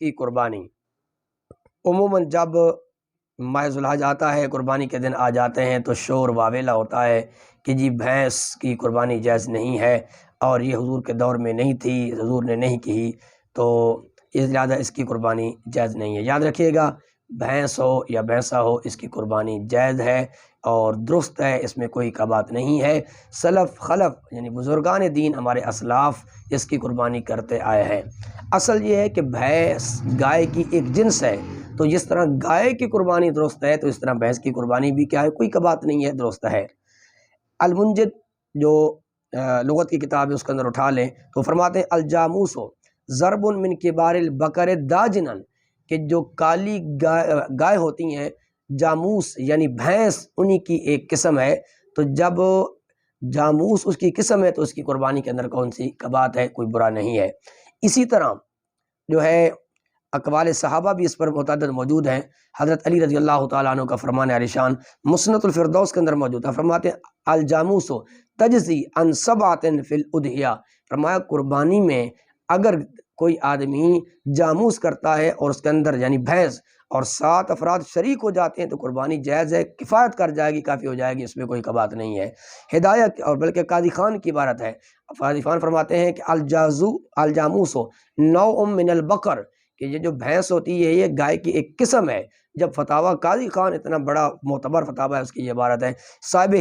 کی قربانی۔ عموماً جب ماہ ذوالحج آتا ہے، قربانی کے دن آ جاتے ہیں تو شور واویلا ہوتا ہے کہ جی بھینس کی قربانی جائز نہیں ہے، اور یہ حضور کے دور میں نہیں تھی، حضور نے نہیں کی، تو اس لہٰذا اس کی قربانی جائز نہیں ہے۔ یاد رکھیے گا، بھینس ہو یا بھینسا ہو، اس کی قربانی جائز ہے اور درست ہے، اس میں کوئی کبات نہیں ہے۔ سلف خلف یعنی بزرگان دین، ہمارے اسلاف اس کی قربانی کرتے آئے ہیں۔ اصل یہ ہے کہ بھینس گائے کی ایک جنس ہے، تو جس طرح گائے کی قربانی درست ہے تو اس طرح بھینس کی قربانی بھی کیا ہے، کوئی کبات نہیں ہے، درست ہے۔ المنجد جو لغت کی کتاب ہے اس کے اندر اٹھا لیں تو فرماتے ہیں الجاموس ہو ضرب من کبار البقر داجنن، کہ جو کالی گائے ہوتی ہیں، جاموس یعنی بھینس انہی کی ایک قسم ہے، تو جب جاموس اس کی قسم ہے تو اس کی قربانی کے اندر کون سی کبات ہے، کوئی برا نہیں ہے۔ اسی طرح جو ہے اقوال صحابہ بھی اس پر متعدد موجود ہیں۔ حضرت علی رضی اللہ تعالیٰ عنہ کا فرمان عالی شان مسند الفردوس کے اندر موجود ہے، فرماتے ہیں الجاموس تجزی عن سبعۃ فی الاضحیہ، فرمایا قربانی میں اگر کوئی آدمی جاموس کرتا ہے اور اس کے اندر یعنی بھینس اور 7 افراد شریک ہو جاتے ہیں تو قربانی جائز ہے، کفایت کر جائے گی، کافی ہو جائے گی، اس میں کوئی کبات نہیں ہے۔ ہدایت اور بلکہ قاضی خان کی عبارت ہے، قاضی خان فرماتے ہیں کہ الجاموس نوع من البقر، کہ یہ جو بھینس ہوتی ہے یہ گائے کی ایک قسم ہے۔ جب فتاویٰ قاضی خان، اتنا بڑا معتبر فتاویٰ ہے، اس کی یہ عبارت ہے۔ صاحب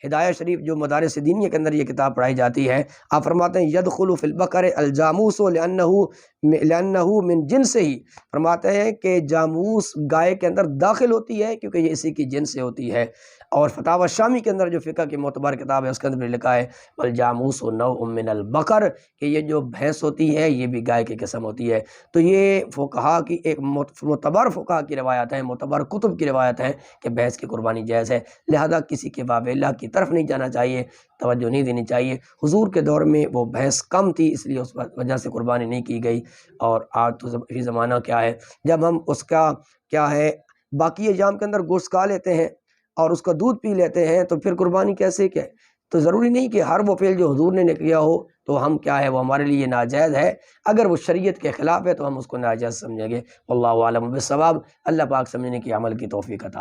ہدایہ شریف جو مدارس دینیہ کے اندر یہ کتاب پڑھائی جاتی ہے، آپ فرماتے ہیں یدخل فی البقر الجاموس لأنہ من جنس ہی، فرماتے ہیں کہ جاموس گائے کے اندر داخل ہوتی ہے کیونکہ یہ اسی کی جنس سے ہوتی ہے۔ اور فتاویٰ شامی کے اندر جو فقہ کی معتبر کتاب ہے اس کے اندر بھی لکھا ہے والجاموس نوع من البقر، کہ یہ جو بھینس ہوتی ہے یہ بھی گائے کی قسم ہوتی ہے۔ تو یہ فقہا کی ایک معتبر فقہا کی روایت ہے، معتبر کتب کی روایت ہے کہ بھینس کی قربانی جائز ہے، لہذا کسی کے واویلا کی طرف نہیں جانا چاہیے، توجہ نہیں دینی چاہیے۔ حضور کے دور میں وہ بھینس کم تھی، اس لیے اس وجہ سے قربانی نہیں کی گئی، اور آج تو فی زمانہ کیا ہے، جب ہم اس کا کیا ہے باقی ایام کے اندر گوشت کھا لیتے ہیں اور اس کا دودھ پی لیتے ہیں تو پھر قربانی کیسے کیا ہے؟ تو ضروری نہیں کہ ہر وہ فعل جو حضور نے کیا ہو تو ہم کیا ہے وہ ہمارے لیے ناجائز ہے، اگر وہ شریعت کے خلاف ہے تو ہم اس کو ناجائز سمجھیں گے۔ واللہ اعلم بالصواب۔ اللہ پاک سمجھنے کی عمل کی توفیق عطا